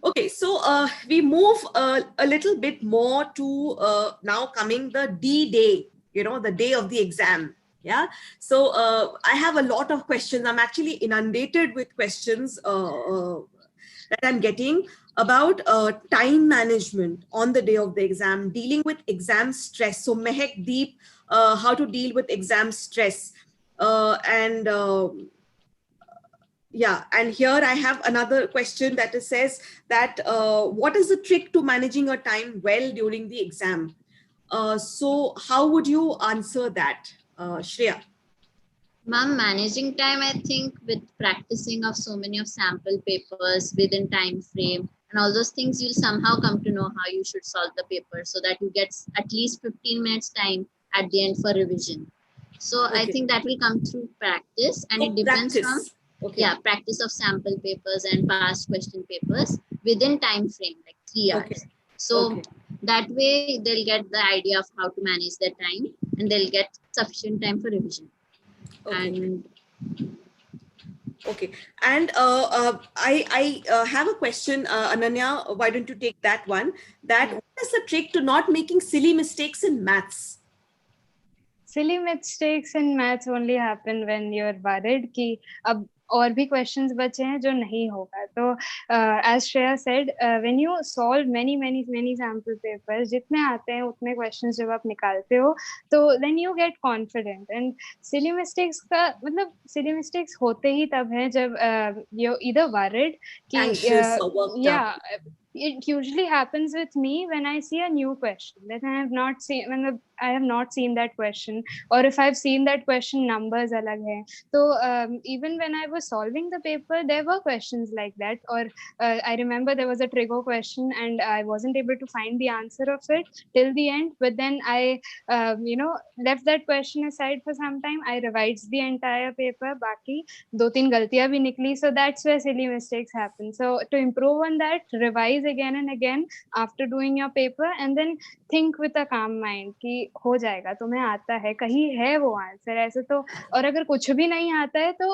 Okay, so we move a little bit more to now coming the D day, the day of the exam. Yeah. So I have a lot of questions. I'm actually inundated with questions that I'm getting about time management on the day of the exam, dealing with exam stress. So Mehek, Deep, how to deal with exam stress. And Yeah, and here I have another question that it says that what is the trick to managing your time well during the exam? So how would you answer that, Shreya? Ma'am, managing time, I think with practicing of so many of sample papers within time frame and all those things, you'll somehow come to know how you should solve the paper so that you get at least 15 minutes time at the end for revision. So I Okay. think that will come through practice, and So it depends from, practice. Okay. yeah, practice of sample papers and past question papers within time frame like 3 hours. Okay. So Okay. that way they'll get the idea of how to manage their time, and they'll get sufficient time for revision. Okay. And Okay. And I have a question, Ananya. Why don't you take that one? That Yeah. what is the trick to not making silly mistakes in maths? Silly mistakes in maths only happen when you're worried कि अब और भी questions बचे हैं जो नहीं होगा. तो as Shreya said, when you solve many sample papers, जितने आते हैं उतने questions जब आप निकालते हो, तो then you get confident. And silly mistakes का मतलब silly mistakes होते ही तब हैं जब you're either worried कि Anxious or worked up? yeah, it usually happens with me when I see a new question that I have not seen, I have not seen that question, or if I've seen that question numbers alag hai. So even when I was solving the paper, there were questions like that. Or I remember there was a trigo question and I wasn't able to find the answer of it till the end, but then I left that question aside for some time. I revised the entire paper, baki दो तीन गलतियां भी निकली. So that's where silly mistakes happen. So to improve on that, revise again and again after doing your paper, and then think with a calm mind कि हो जाएगा, तुम्हें आता है, कहीं है वो आंसर. ऐसे तो और अगर कुछ भी नहीं आता है तो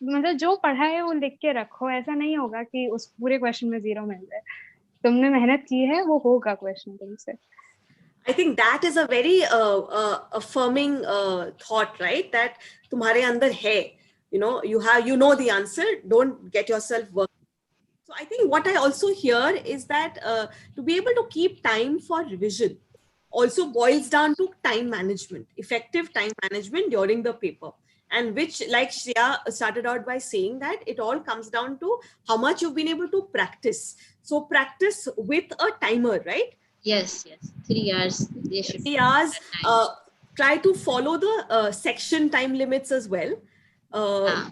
मतलब जो पढ़ा है वो लिख के रखो. ऐसा नहीं होगा कि उस पूरे क्वेश्चन में 0 मिल जाए. तुमने मेहनत की है, वो होगा क्वेश्चन तुमसे. I think that is a very affirming thought, right? That तुम्हारे अंदर है, you know the answer. Don't get yourself worked. So I think what I also hear is that to be able to keep time for revision also boils down to time management, effective time management during the paper. And which, like Shreya started out by saying, that it all comes down to how much you've been able to practice. So practice with a timer, right? yes, 3 hours they should 3 hours. that time. Try to follow the section time limits as well. Yeah.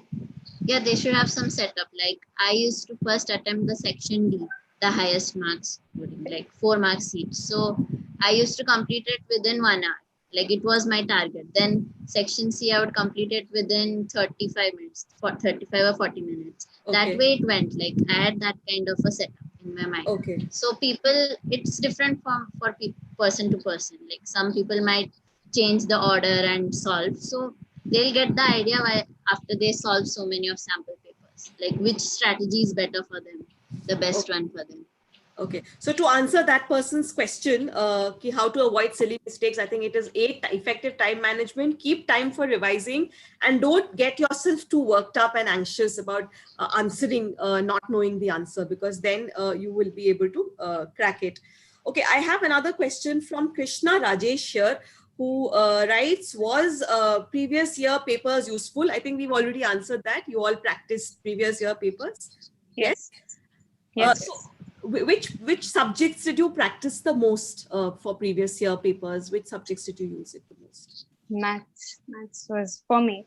Yeah, they should have some setup. Like I used to first attempt the section D, the highest marks, like 4 marks each. So I used to complete it within 1 hour. Like it was my target. Then section C, I would complete it within 35 minutes, for 35 or 40 minutes. That Okay. way it went. Like I had that kind of a setup in my mind. Okay. So people, it's different from for person to person. Like some people might change the order and solve. So they'll get the idea why after they solve so many of sample papers, like which strategy is better for them, the best one for them. Okay, so to answer that person's question, ki how to avoid silly mistakes, I think it is effective time management. Keep time for revising, and don't get yourself too worked up and anxious about answering, not knowing the answer, because then you will be able to crack it. Okay, I have another question from Krishna Rajesh here, who writes, was previous year papers useful? I think we've already answered that. You all practiced previous year papers. Yes. Yes. Yes. So, which subjects did you practice the most for previous year papers? Which subjects did you use it the most? Maths was for me.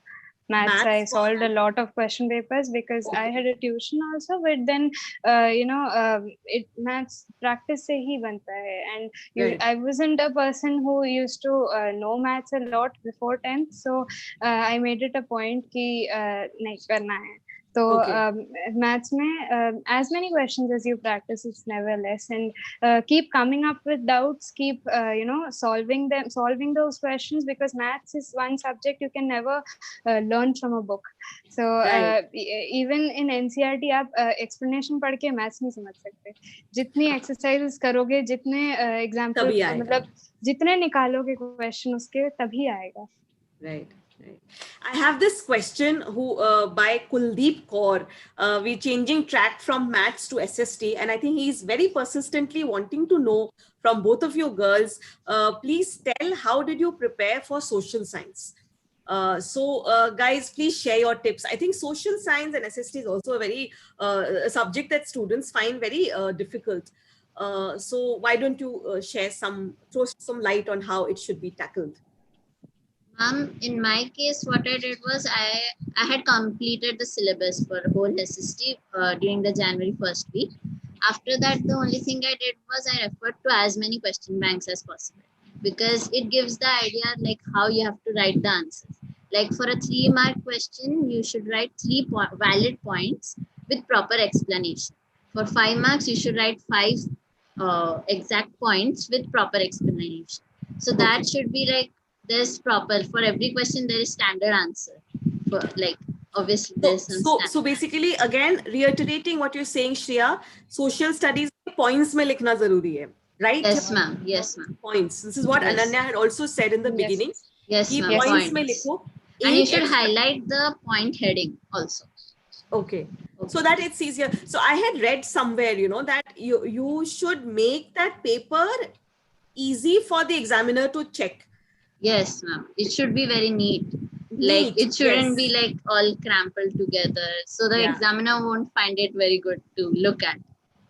Maths, I Maths for solved a lot of question papers because I okay. had a tuition also. But then, it maths practice se hi banta hai, and Right. I wasn't a person who used to know maths a lot before 10th. So I made it a point कि नहीं करना है. So Okay. maths में as many questions as you practice, it's never less. And keep coming up with doubts, keep solving those questions, because maths is one subject you can never learn from a book. So Right. even in NCERT आप explanation पढ़ के maths नहीं समझ सकते. जितनी exercises करोगे, जितने example तभी आएगा. मतलब जितने निकालोगे question उसके तभी आएगा. Right. Right. I have this question who by Kuldeep Kaur. We're changing track from maths to SST, and I think he's very persistently wanting to know from both of you girls. Please tell, how did you prepare for social science? Guys, please share your tips. I think social science and SST is also a very a subject that students find very difficult. So why don't you throw some light on how it should be tackled? In my case, what I did was I had completed the syllabus for whole SST during the January first week. After that, the only thing I did was I referred to as many question banks as possible, because it gives the idea like how you have to write the answers. Like for a 3-mark question, you should write valid points with proper explanation. For 5 marks, you should write 5 exact points with proper explanation. So Okay. that should be like, there's proper, for every question there is standard answer, for like obviously there's some So standard basically, again, reiterating what you're saying, Shreya, social studies points में लिखना जरूरी है, right? answer. Yes ma'am, yes ma'am, Points. This is what yes, Ananya had also said in the Yes. beginning. yes कि ma'am, Yes. points में points. लिखो. And you एक should extra. highlight the point heading also. Okay. So Okay. that it's easier. So I had read somewhere, that you should make that paper easy for the examiner to check. Yes ma'am, it should be very neat. Like Neat. it shouldn't be Yes. like all crumpled together, so the Yeah. examiner won't find it very good to look at,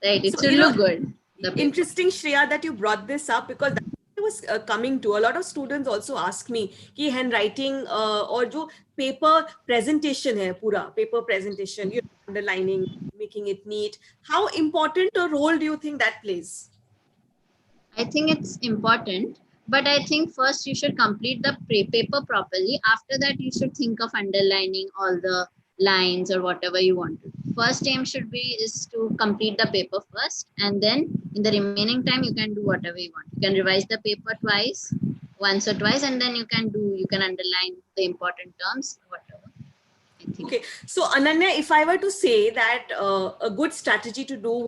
right? It So, should look good, the paper. interesting, Shreya, that you brought this up, because that I was coming to. A lot of students also ask me कि handwriting or जो paper presentation है पूरा paper presentation, underlining, making it neat. How important a role do you think that plays? I think it's important, but I think first you should complete the paper properly. After that, you should think of underlining all the lines or whatever you want to. First aim should be is to complete the paper first, and then in the remaining time you can do whatever you want. You can revise the paper once or twice, and then you can underline the important terms, whatever. I think. Okay, so Ananya, if I were to say that a good strategy to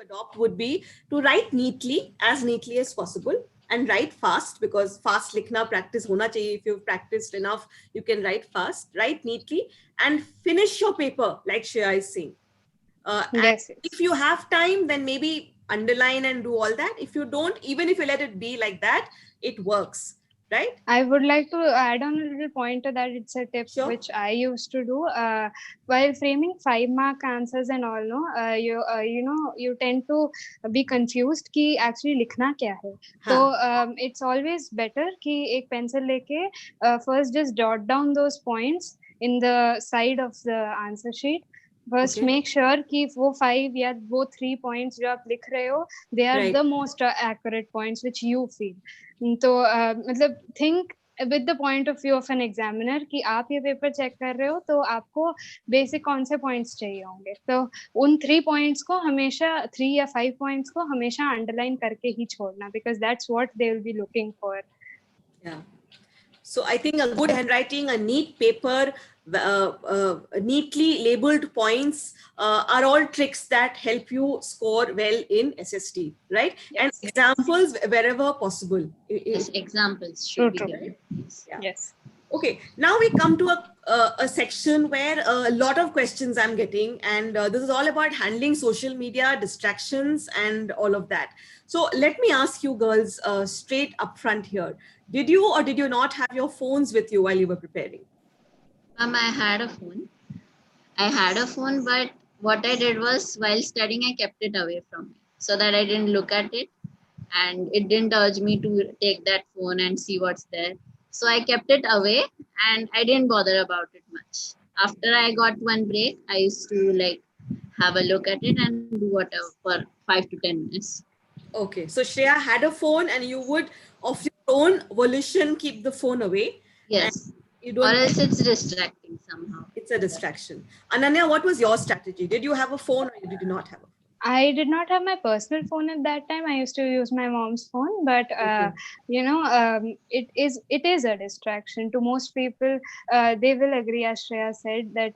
adopt would be to write neatly as possible, and write fast, because fast likhna practice hona chahiye. If you've practiced enough, you can write fast, write neatly, and finish your paper like Shreya is saying. And Yes. if you have time, then maybe underline and do all that. If you don't, even if you let it be like that, it works, right? I would like to add on a little point to that. It's a tip Sure. which I used to do while framing 5-mark answers and all. No, you tend to be confused कि actually लिखना क्या है. So it's always better कि एक pencil लेके first just jot down those points in the side of the answer sheet. First make sure कि वो 5 या वो 3 पॉइंट्स जो आप लिख रहे हो they are the most accurate points which you feel. तो मतलब think with the point of view of an examiner कि आप ये पेपर चेक कर रहे हो तो आपको बेसिक कौन से पॉइंट्स चाहिए होंगे. तो उन 3 पॉइंट्स को हमेशा 3 या 5 पॉइंट्स को हमेशा अंडरलाइन करके ही छोड़ना, because that's what they will be looking for. So I think a good handwriting, a neat paper, neatly labeled points are all tricks that help you score well in SST, right? Yes. And examples wherever possible. Yes, examples should be given. Yes. Okay, now we come to a section where a lot of questions I'm getting, and this is all about handling social media, distractions, and all of that. So let me ask you girls straight up front here. Did you or did you not have your phones with you while you were preparing? I had a phone. But what I did was while studying, I kept it away from me so that I didn't look at it and it didn't urge me to take that phone and see what's there. So I kept it away and I didn't bother about it much. After I got one break, I used to like have a look at it and do whatever for 5 to 10 minutes. Okay, so Shreya had a phone and you would, of your own volition, keep the phone away. Yes. You don't, or else it's distracting somehow. It's a distraction. Ananya, what was your strategy? Did you have a phone or did you not have a phone? I did not have my personal phone at that time. I used to use my mom's phone, but it is a distraction to most people. They will agree, as Shreya said, that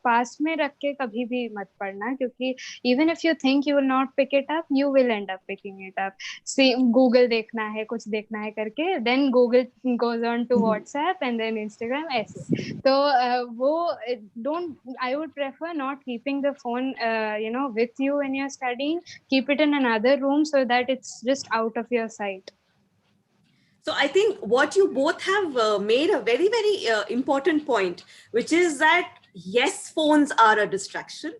पास में रख के कभी भी मत पढ़ना, क्योंकि even if you think you will not pick it up, you will end up picking it up. See, Google देखना है, कुछ देखना है करके, then Google goes on to WhatsApp and then Instagram ऐसे. तो I would prefer not keeping the phone with you when you're studying. Keep it in another room so that it's just out of your sight. So I think what you both have made a very, very important point, which is that yes, phones are a distraction,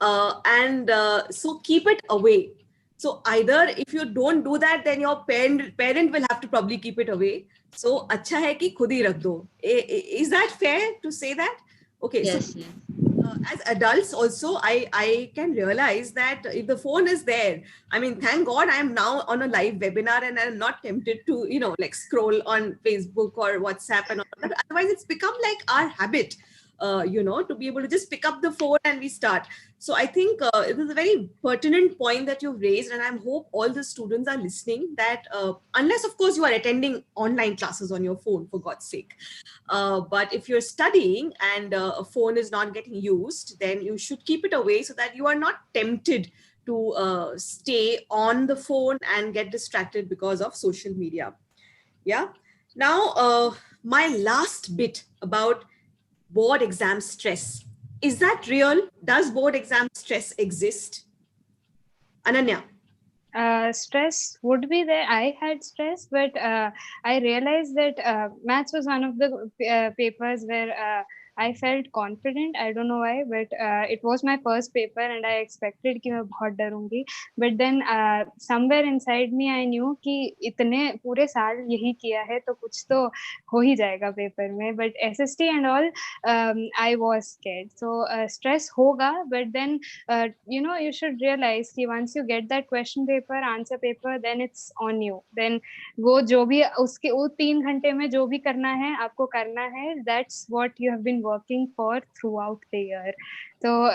so keep it away. So either if you don't do that, then your parent will have to probably keep it away. So अच्छा है कि खुद ही रख दो. Is that fair to say that? Okay. Yes, so yes. As adults also, I can realize that if the phone is there, I mean, thank God I am now on a live webinar and I'm not tempted to, like scroll on Facebook or WhatsApp and all that. Otherwise, it's become like our habit, to be able to just pick up the phone and we start. So I think it is a very pertinent point that you've raised, and I hope all the students are listening that unless, of course, you are attending online classes on your phone, for God's sake. But if you're studying and a phone is not getting used, then you should keep it away so that you are not tempted to stay on the phone and get distracted because of social media. Yeah. Now, my last bit about board exam stress. Is that real? Does board exam stress exist? Ananya. Stress would be there. I had stress, but I realized that maths was one of the papers where I felt confident. I don't know why, but it was my first paper and I expected कि मैं बहुत डरूंगी. But then somewhere inside me I knew कि इतने पूरे साल यही किया है तो कुछ तो हो ही जाएगा पेपर में. But SST and all, I was scared. So stress होगा, but then you should realize कि once you get that question paper, answer paper, then it's on you. Then वो जो भी उसके वो 3 घंटे में जो भी करना है आपको करना है, that's what you have been working for throughout the year. So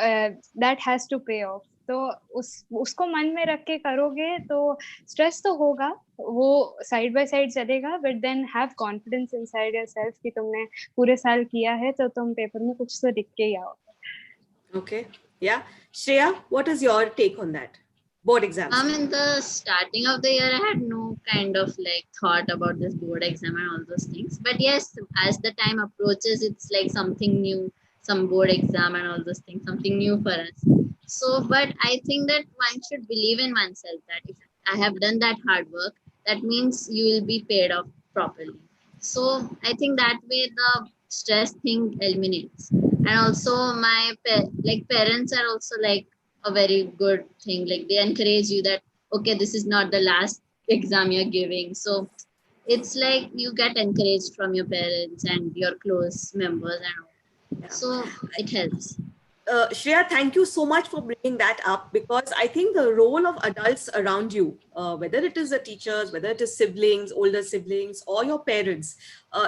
that has to pay off. तो उसको मन में रख के करोगे तो स्ट्रेस तो होगा, वो साइड बाय साइड चलेगा, but then have confidence inside yourself कि तुमने पूरे साल किया है तो तुम पेपर में कुछ तो लिख के ही आओगे. Okay. Yeah. Shreya, what is your take on that? Board exams. In the starting of the year, I had no kind of like thought about this board exam and all those things. But yes, as the time approaches, it's like something new, some board exam and all those things, something new for us. So, but I think that one should believe in oneself that if I have done that hard work, that means you will be paid off properly. So I think that way the stress thing eliminates. And also my parents are also like a very good thing. Like they encourage you that, okay, this is not the last exam you're giving. So it's like you get encouraged from your parents and your close members and all. Yeah. So it helps. Shreya, thank you so much for bringing that up, because I think the role of adults around you, whether it is the teachers, whether it is siblings, older siblings, or your parents,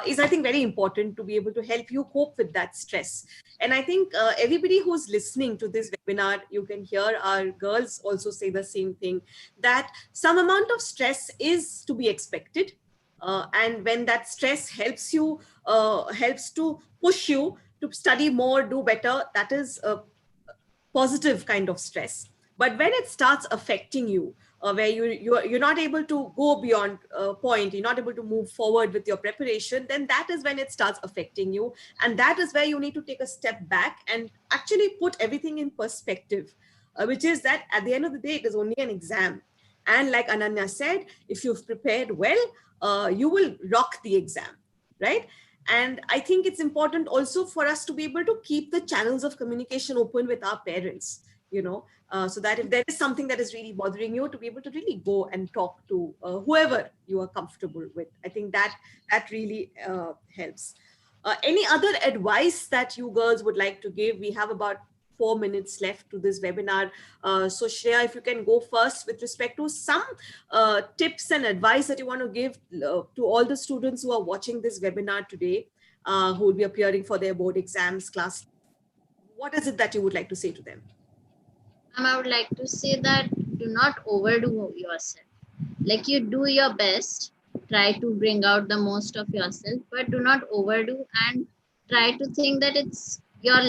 is, I think, very important to be able to help you cope with that stress. And I think everybody who's listening to this webinar, you can hear our girls also say the same thing, that some amount of stress is to be expected. And when that stress helps to push you to study more, do better, that is a positive kind of stress. But when it starts affecting you, where you're not able to go beyond a point, you're not able to move forward with your preparation, then that is when it starts affecting you. And that is where you need to take a step back and actually put everything in perspective, which is that at the end of the day, it is only an exam. And like Ananya said, if you've prepared well, you will rock the exam, right? And I think it's important also for us to be able to keep the channels of communication open with our parents, so that if there is something that is really bothering you, to be able to really go and talk to whoever you are comfortable with. I think that really helps. Any other advice that you girls would like to give? We have about 4 minutes left to this webinar. So Shreya, if you can go first with respect to some tips and advice that you want to give to all the students who are watching this webinar today, who will be appearing for their board exams class. What is it that you would like to say to them? I would like to say that do not overdo yourself. Like, you do your best, try to bring out the most of yourself, but do not overdo and try to think that it's your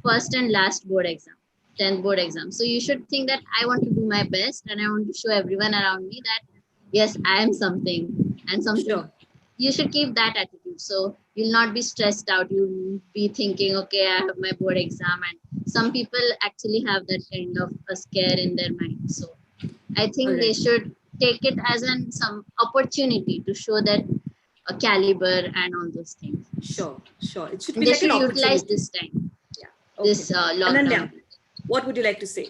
first and last board exam, 10th board exam. So you should think that I want to do my best and I want to show everyone around me that yes, I am something and something. Sure. You should keep that attitude. So you'll not be stressed out. You'll be thinking, okay, I have my board exam. And some people actually have that kind of a scare in their mind. So I think they should take it as some opportunity to show that a caliber and all those things. Sure. It should and be they like should an utilize opportunity. this time. Yeah. Okay. This lockdown. Ananya, what would you like to say?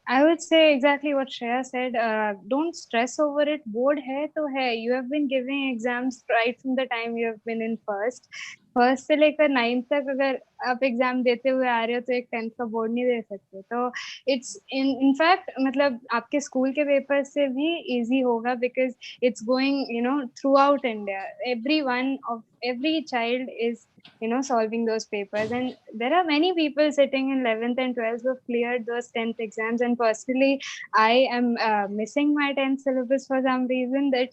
I would say exactly what Shreya said. Don't stress over it. Board hai to hai. You have been giving exams right from the time you have been in first से लेकर 9th तक अगर आप exam देते हुए आ रहे हो तो एक 10th का बोर्ड नहीं दे सकते. तो इट्स इनफैक्ट मतलब आपके स्कूल के पेपर से भी इजी होगा because it's going through out India. every child is solving those papers, and there are many people sitting in 11th and 12th who have cleared those 10th exams. And personally, I am missing my 10th syllabus for some reason. That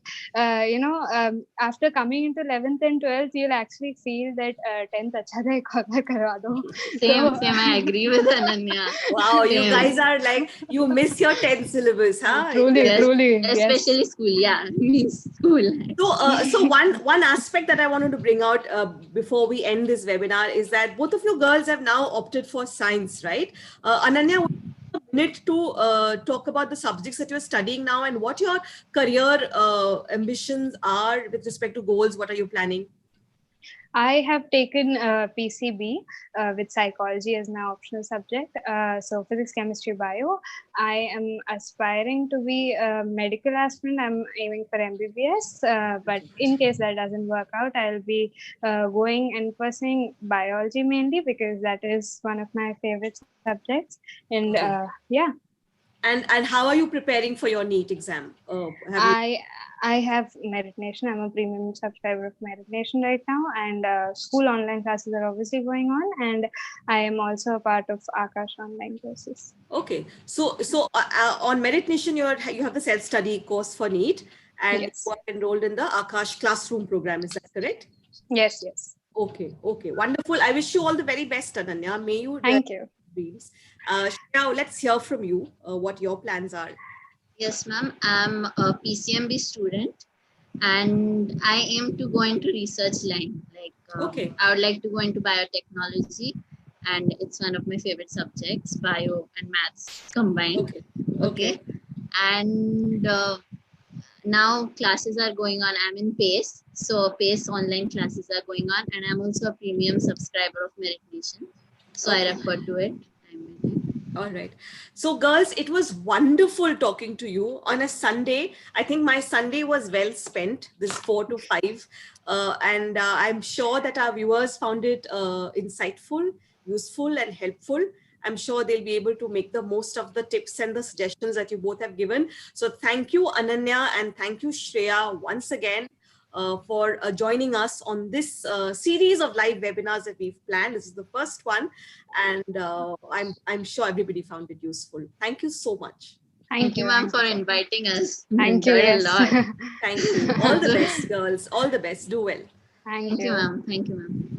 after coming into 11th and 12th, you'll actually feel that 10th acha tha, ek aur karwa do. Same. I agree with Ananya. Wow, you guys are like, you miss your 10th syllabus, huh? Truly, especially school. Yeah, means school. So one aspect that I wanted to bring out before we end this webinar is that both of you girls have now opted for science, right? Ananya, a minute to talk about the subjects that you're studying now and what your career ambitions are with respect to goals. What are you planning? I have taken PCB with psychology as my optional subject. So physics, chemistry, bio. I am aspiring to be a medical aspirant. I'm aiming for MBBS. But in case that doesn't work out, I'll be going and pursuing biology mainly because that is one of my favorite subjects. And yeah. And how are you preparing for your NEET exam? I have Meritnation. I'm a premium subscriber of Meritnation right now, and school online classes are obviously going on, and I am also a part of Akash online courses. Okay, so on Meritnation, you have the self-study course for NEET, and yes. you are enrolled in the Akash classroom program. Is that correct? Yes. Okay, wonderful. I wish you all the very best, Ananya. May you. Thank you. Dreams. Now let's hear from you what your plans are. Yes, ma'am. I'm a PCMB student and I aim to go into research line. Like, I would like to go into biotechnology, and it's one of my favorite subjects, bio and maths combined. Okay. And now classes are going on. I'm in PACE. So PACE online classes are going on, and I'm also a premium subscriber of Meritnation. So I refer to it. All right. So girls, it was wonderful talking to you on a Sunday. I think my Sunday was well spent, this 4 to 5. And I'm sure that our viewers found it insightful, useful and helpful. I'm sure they'll be able to make the most of the tips and the suggestions that you both have given. So thank you, Ananya, and thank you, Shreya, once again for joining us on this series of live webinars that we've planned. This is the first one, and I'm sure everybody found it useful. Thank you so much. Thank you, ma'am, Thank you for so much. inviting us. We Thank you. enjoyed a Yes. lot. Thank you. All the best, girls. All the best. Do well. Thank Thank you, you. ma'am. Thank you, ma'am.